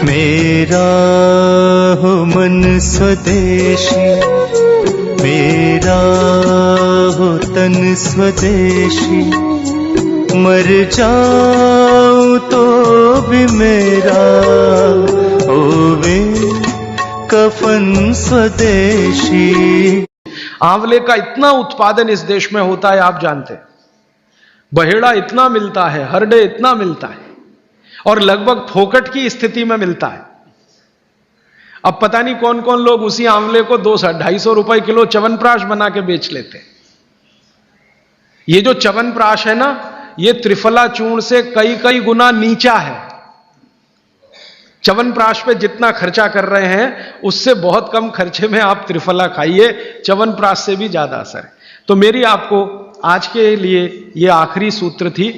मेरा हो मन स्वदेशी, मेरा हो तन स्वदेशी, मर जाऊं तो भी मेरा होवे कफन स्वदेशी। आंवले का इतना उत्पादन इस देश में होता है, आप जानते हैं। बहेड़ा इतना मिलता है, हरडे इतना मिलता है, और लगभग फोकट की स्थिति में मिलता है। अब पता नहीं कौन कौन लोग उसी आंवले को 200-250 रुपए किलो च्यवनप्राश बना के बेच लेते हैं। ये जो च्यवनप्राश है ना, ये त्रिफला चूर्ण से कई कई गुना नीचा है। च्यवनप्राश पे जितना खर्चा कर रहे हैं, उससे बहुत कम खर्चे में आप त्रिफला खाइए, च्यवनप्राश से भी ज्यादा असर है। तो मेरी आपको आज के लिए ये आखिरी सूत्र थी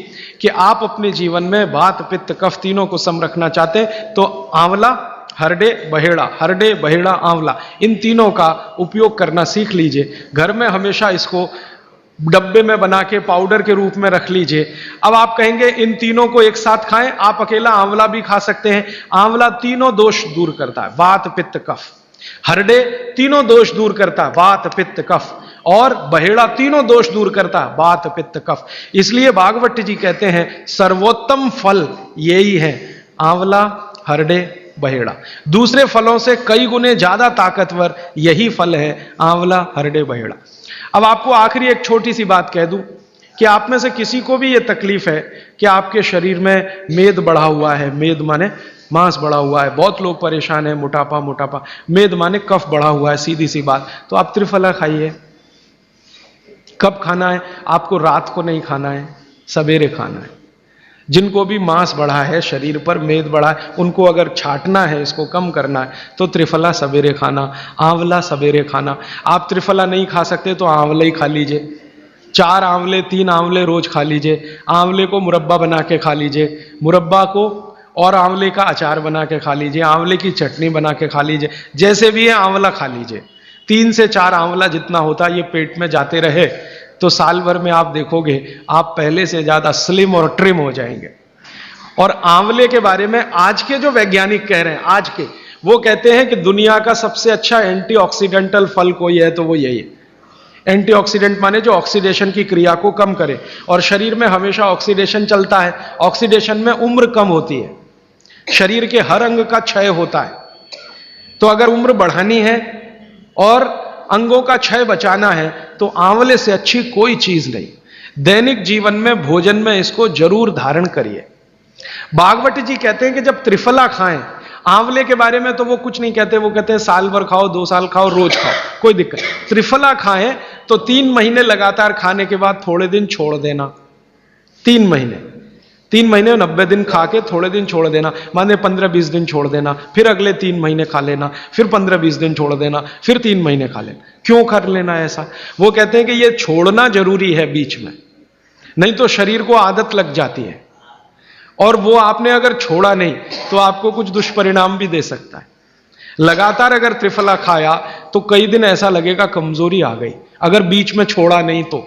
कि आप अपने जीवन में वात पित्त कफ तीनों को सम रखना चाहते हैं तो आंवला, हरडे, बहेड़ा, हरडे, बहेड़ा, आंवला, इन तीनों का उपयोग करना सीख लीजिए। घर में हमेशा इसको डब्बे में बना के पाउडर के रूप में रख लीजिए। अब आप कहेंगे इन तीनों को एक साथ खाएं, आप अकेला आंवला भी खा सकते हैं। आंवला तीनों दोष दूर करता है, वात पित्त कफ। हरडे तीनों दोष दूर करता है, वात पित्त कफ। और बहेड़ा तीनों दोष दूर करता है, वात पित्त कफ। इसलिए भागवत जी कहते हैं सर्वोत्तम फल यही है, आंवला, हरडे, बहेड़ा। दूसरे फलों से कई गुने ज्यादा ताकतवर यही फल है, आंवला, हरडे, बहेड़ा। अब आपको आखिरी एक छोटी सी बात कह दूं कि आप में से किसी को भी यह तकलीफ है कि आपके शरीर में मेद बढ़ा हुआ है, मेद माने मांस बढ़ा हुआ है, बहुत लोग परेशान है, मोटापा, मोटापा, मेद माने कफ बढ़ा हुआ है, सीधी सी बात। तो आप त्रिफला खाइए। कब खाना है? आपको रात को नहीं खाना है, सवेरे खाना है। जिनको भी मांस बढ़ा है, शरीर पर मेद बढ़ा है, उनको अगर छाटना है, इसको कम करना है, तो त्रिफला सवेरे खाना, आंवला सवेरे खाना। आप त्रिफला नहीं खा सकते तो आंवला ही खा लीजिए। 4 आंवले 3 आंवले रोज खा लीजिए। आंवले को मुरब्बा बना के खा लीजिए, मुरब्बा को और आंवले का अचार बना के खा लीजिए, आंवले की चटनी बना के खा लीजिए, जैसे भी है आंवला खा लीजिए। 3 से 4 आंवला जितना होता है ये पेट में जाते रहे तो साल भर में आप देखोगे आप पहले से ज्यादा स्लिम और ट्रिम हो जाएंगे। और आंवले के बारे में आज के जो वैज्ञानिक कह रहे हैं, आज के, वो कहते हैं कि दुनिया का सबसे अच्छा एंटीऑक्सीडेंटल फल कोई है तो वो यही है। एंटीऑक्सीडेंट माने जो ऑक्सीडेशन की क्रिया को कम करे, और शरीर में हमेशा ऑक्सीडेशन चलता है। ऑक्सीडेशन में उम्र कम होती है, शरीर के हर अंग का क्षय होता है। तो अगर उम्र बढ़ानी है और अंगों का क्षय बचाना है तो आंवले से अच्छी कोई चीज नहीं। दैनिक जीवन में भोजन में इसको जरूर धारण करिए। भागवत जी कहते हैं कि जब त्रिफला खाएं, आंवले के बारे में तो वो कुछ नहीं कहते, वो कहते हैं साल भर खाओ, 2 साल खाओ, रोज खाओ, कोई दिक्कत। त्रिफला खाएं तो 3 महीने लगातार खाने के बाद थोड़े दिन छोड़ देना। 3 महीने 90 दिन खा के थोड़े दिन छोड़ देना, माने 15-20 दिन छोड़ देना, फिर अगले 3 महीने खा लेना, फिर 15-20 दिन छोड़ देना, फिर 3 महीने खा लेना। क्यों कर लेना ऐसा? वो कहते हैं कि ये छोड़ना जरूरी है बीच में, नहीं तो शरीर को आदत लग जाती है, और वो आपने अगर छोड़ा नहीं तो आपको कुछ दुष्परिणाम भी दे सकता है। लगातार अगर त्रिफला खाया तो कई दिन ऐसा लगेगा कमजोरी आ गई, अगर बीच में छोड़ा नहीं तो।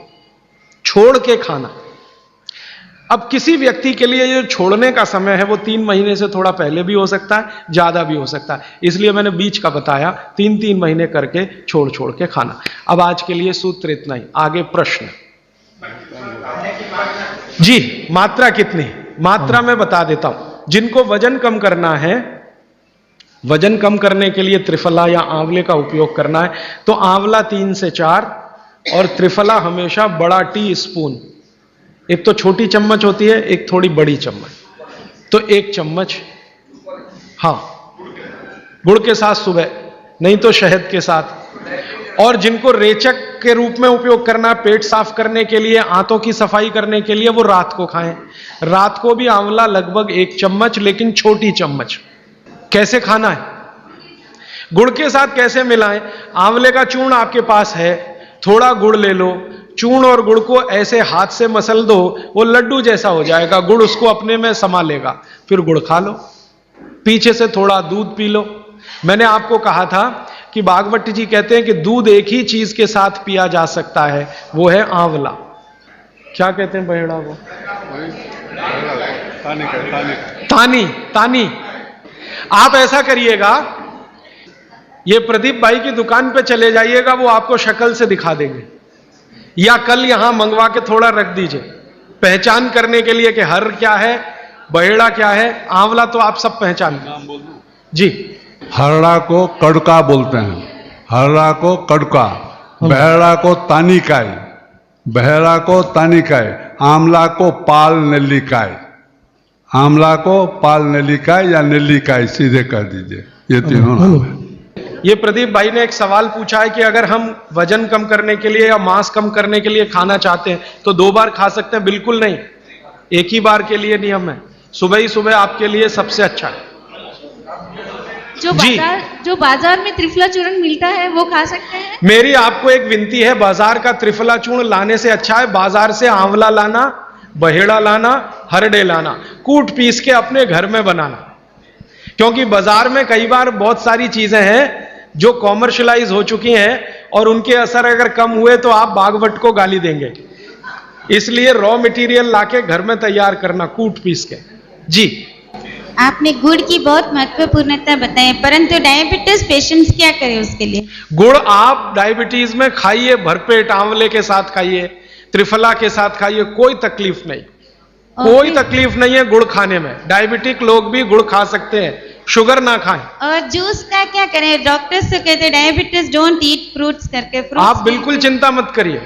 छोड़ के खाना। अब किसी व्यक्ति के लिए जो छोड़ने का समय है वो 3 महीने से थोड़ा पहले भी हो सकता है, ज्यादा भी हो सकता है, इसलिए मैंने बीच का बताया। 3-3 महीने करके छोड़ छोड़ के खाना। अब आज के लिए सूत्र इतना ही, आगे प्रश्न जी। मात्रा कितनी? मात्रा में बता देता हूं। जिनको वजन कम करना है, वजन कम करने के लिए त्रिफला या आंवले का उपयोग करना है तो आंवला 3 से 4 और त्रिफला हमेशा बड़ा टी स्पून, एक तो छोटी चम्मच होती है, एक थोड़ी बड़ी चम्मच, तो 1 चम्मच, हाँ, गुड़ के साथ सुबह, नहीं तो शहद के साथ। और जिनको रेचक के रूप में उपयोग करना, पेट साफ करने के लिए, आंतों की सफाई करने के लिए, वो रात को खाएं। रात को भी आंवला लगभग 1 चम्मच, लेकिन छोटी चम्मच। कैसे खाना है? गुड़ के साथ कैसे मिलाएं? आंवले का चूर्ण आपके पास है, थोड़ा गुड़ ले लो, चूर्ण और गुड़ को ऐसे हाथ से मसल दो, वो लड्डू जैसा हो जाएगा, गुड़ उसको अपने में समा लेगा, फिर गुड़ खा लो। पीछे से थोड़ा दूध पी लो। मैंने आपको कहा था कि भागवत जी कहते हैं कि दूध एक ही चीज के साथ पिया जा सकता है, वो है आंवला। क्या कहते हैं बहेड़ा को? तानी। आप ऐसा करिएगा, ये प्रदीप भाई की दुकान पे चले जाइएगा, वो आपको शक्ल से दिखा देंगे, या कल यहां मंगवा के थोड़ा रख दीजिए पहचान करने के लिए कि हर क्या है, बहेड़ा क्या है, आंवला तो आप सब पहचान जी। हरड़ा को कड़का बोलते हैं, हरड़ा को कड़का, बहेड़ा को तानिकाय, बहेड़ा को तानिकाय, आंवला को पाल नेल्लिकाय, आंवला को पाल नेल्लिकाय या नेल्लिकाय सीधे कर दीजिए, ये तीनों नाम है। ये प्रदीप भाई ने एक सवाल पूछा है कि अगर हम वजन कम करने के लिए या मांस कम करने के लिए खाना चाहते हैं तो 2 बार खा सकते हैं? बिल्कुल नहीं, एक ही बार के लिए नियम है, सुबह ही सुबह आपके लिए सबसे अच्छा है। जो बाजार में त्रिफला चूर्ण मिलता है वो खा सकते हैं? मेरी आपको एक विनती है, बाजार का त्रिफला चूर्ण लाने से अच्छा है बाजार से आंवला लाना, बहेड़ा लाना, हरडे लाना, कूट पीस के अपने घर में बनाना। क्योंकि बाजार में कई बार बहुत सारी चीजें हैं जो कॉमर्शलाइज हो चुकी हैं और उनके असर अगर कम हुए तो आप बागवट को गाली देंगे। इसलिए रॉ मटेरियल लाके घर में तैयार करना, कूट पीस के। जी, आपने गुड़ की बहुत महत्वपूर्णता बताई, परंतु डायबिटीज पेशेंट्स क्या करें उसके लिए? गुड़ आप डायबिटीज में खाइए, भरपेट आंवले के साथ खाइए, त्रिफला के साथ खाइए, कोई तकलीफ नहीं, कोई तकलीफ नहीं है गुड़ खाने में। डायबिटिक लोग भी गुड़ खा सकते हैं, शुगर ना खाएं। और जूस का क्या करें? डॉक्टर्स तो कहते हैं डायबिटीज डोंट ईट फ्रूट्स करके। आप बिल्कुल चिंता मत करिए,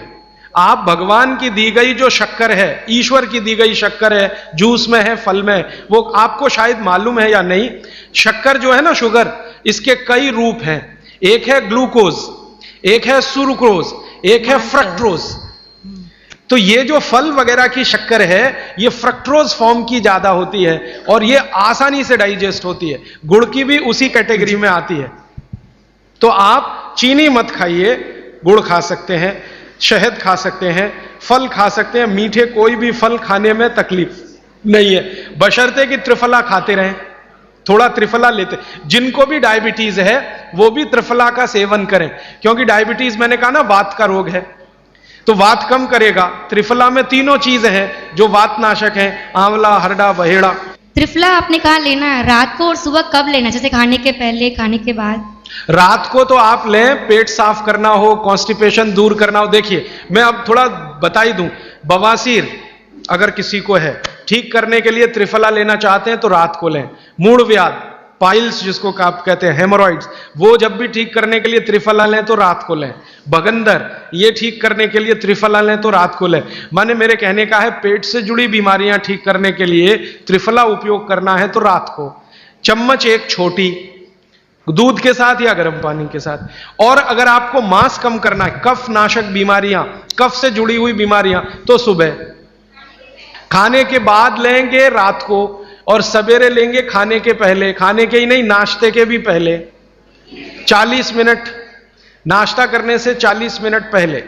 आप भगवान की दी गई जो शक्कर है, ईश्वर की दी गई शक्कर है, जूस में है, फल में है, वो आपको शायद मालूम है या नहीं। शक्कर जो है ना, शुगर, इसके कई रूप हैं। एक है ग्लूकोज, एक है सुक्रोज, एक है फ्रक्टोज। तो ये जो फल वगैरह की शक्कर है, ये फ्रक्टोज फॉर्म की ज्यादा होती है और ये आसानी से डाइजेस्ट होती है। गुड़ की भी उसी कैटेगरी में आती है। तो आप चीनी मत खाइए, गुड़ खा सकते हैं, शहद खा सकते हैं, फल खा सकते हैं, मीठे कोई भी फल खाने में तकलीफ नहीं है, बशर्ते कि त्रिफला खाते रहें, थोड़ा त्रिफला लेते। जिनको भी डायबिटीज है वो भी त्रिफला का सेवन करें, क्योंकि डायबिटीज मैंने कहा ना वात का रोग है, तो वात कम करेगा। त्रिफला में तीनों चीजें हैं जो वात नाशक हैं, आंवला, हरड़ा, बहेड़ा। त्रिफला आपने कहा लेना है रात को और सुबह कब लेना, जैसे खाने के पहले, खाने के बाद? रात को तो आप लें, पेट साफ करना हो, कॉन्स्टिपेशन दूर करना हो। देखिए, मैं अब थोड़ा बता ही दूं, बवासीर अगर किसी को है, ठीक करने के लिए त्रिफला लेना चाहते हैं तो रात को लें। मूड व्याध, पाइल्स जिसको आप कहते हैं, हेमोरॉइड्स, वो जब भी ठीक करने के लिए त्रिफला लें तो रात को लें। भगंदर, ये ठीक करने के लिए त्रिफला लें तो रात को लें। माने मेरे कहने का है, पेट से जुड़ी बीमारियां ठीक करने के लिए त्रिफला उपयोग करना है तो रात को। चम्मच एक छोटी, दूध के साथ या गर्म पानी के साथ। और अगर आपको मांस कम करना है, कफ नाशक बीमारियां, कफ से जुड़ी हुई बीमारियां, तो सुबह खाने के बाद लेंगे रात को, और सवेरे लेंगे खाने के पहले, खाने के ही नहीं नाश्ते के भी पहले, 40 मिनट, नाश्ता करने से 40 मिनट पहले।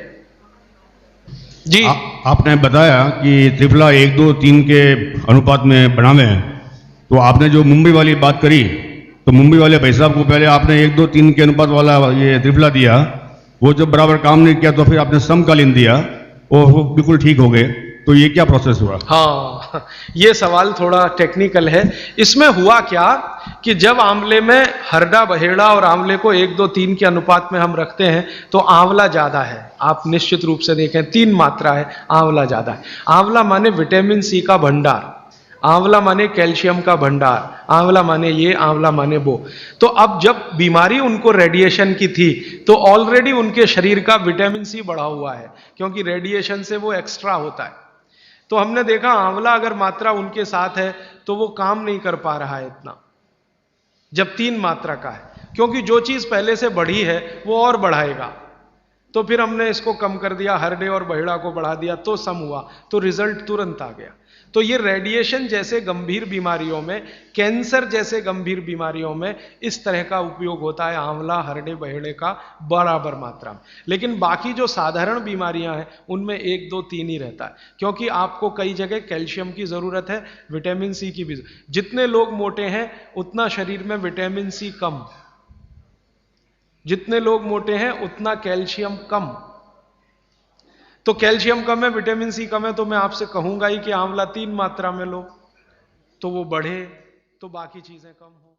जी, आपने बताया कि त्रिफला 1, 2, 3 के अनुपात में बनावे हैं, तो आपने जो मुंबई वाली बात करी, तो मुंबई वाले भाई साहब को पहले आपने 1, 2, 3 के अनुपात वाला ये त्रिफला दिया, वो जब बराबर काम नहीं किया तो फिर आपने समकालीन दिया और वो बिल्कुल ठीक हो गए। तो ये क्या प्रोसेस हुआ? हाँ, ये सवाल थोड़ा टेक्निकल है। इसमें हुआ क्या कि जब आंवले में हरडा, बहेड़ा और आंवले को 1, 2, 3 के अनुपात में हम रखते हैं तो आंवला ज्यादा है। आप निश्चित रूप से देखें, 3 मात्रा है, आंवला ज्यादा है। आंवला माने विटामिन सी का भंडार, आंवला माने कैल्शियम का भंडार, आंवला माने ये, आंवला माने वो। तो अब जब बीमारी उनको रेडिएशन की थी तो ऑलरेडी उनके शरीर का विटामिन सी बढ़ा हुआ है, क्योंकि रेडिएशन से वो एक्स्ट्रा होता है। तो हमने देखा आंवला अगर मात्रा उनके साथ है तो वो काम नहीं कर पा रहा है इतना, जब 3 मात्रा का है, क्योंकि जो चीज पहले से बढ़ी है वो और बढ़ाएगा। तो फिर हमने इसको कम कर दिया, हरडे और बहेड़ा को बढ़ा दिया, तो सम हुआ, तो रिजल्ट तुरंत आ गया। तो ये रेडिएशन जैसे गंभीर बीमारियों में, कैंसर जैसे गंभीर बीमारियों में इस तरह का उपयोग होता है आंवला, हरडे, बहेड़े का बराबर मात्रा में। लेकिन बाकी जो साधारण बीमारियां हैं उनमें 1, 2, 3 ही रहता है, क्योंकि आपको कई जगह कैल्शियम की जरूरत है, विटामिन सी की भी। जितने लोग मोटे हैं उतना शरीर में विटामिन सी कम, जितने लोग मोटे हैं उतना कैल्शियम कम। तो कैल्शियम कम है, विटामिन सी कम है, तो मैं आपसे कहूंगा ही कि आंवला 3 मात्रा में लो, तो वो बढ़े, तो बाकी चीजें कम हो।